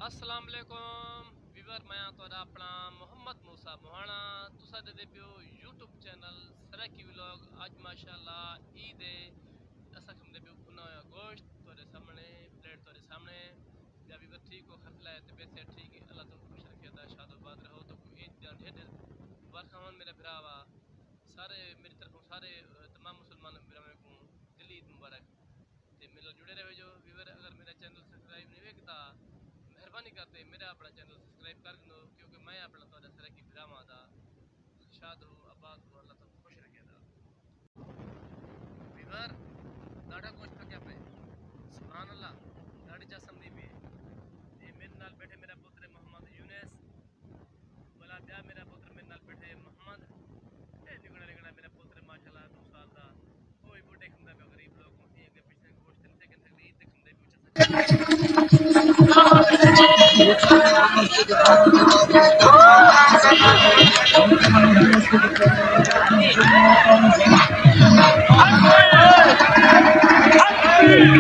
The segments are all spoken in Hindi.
अस्सलाम वालेकुम वीवर, मैं तुहाडा अपना मोहम्मद मूसा मोहाना तुसा दे पियो यूट्यूब चैनल सराकी व्लॉग। आज माशाल्लाह ईद है, असा खमदे पियो भुना हुआ गोश्त तुहाडे सामने, प्लेट तुहाडे सामने। या वीवर ठीक हो, खतला है तबीयत से ठीक है, अल्लाह तुमको खुश रखे, शादोबाद रहो। तो ईद दा ढेर बरखावन मेरे भरावा सारे मेरी तरफों सारे तमाम मुसलमान भरावे को दिल ईद मुबारक। ते मेरे जुड़े रहो जो वीवर, अगर मेरा चैनल सब्सक्राइब नहीं वेखता मेहरबानी करते मेरा अपना चैनल सब्सक्राइब कर दो, क्योंकि मैं अपना तुहाडा सराकी भरावां दा शाद हो, आबाद हो, अल्लाह तुमको खुश रखे। वीवर ॾाढा गोश्त पकिया पे, सुभान अल्लाह, ॾाढी जसम दी पे। ये मेरे नाल बैठे मेरा पुत्र मोहम्मद यूनिस, बोला दिया मेरा पुत्र मेरे नाल बैठे मोहम्मद, ए निगड़ा मेरा पुत्र माशाल्लाह 2 साल दा, कोई बूढ़े खंदा पे गरीब लोग होती है के पीछे गोश्त नहीं के ईद दे खंदे पीछे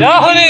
या होली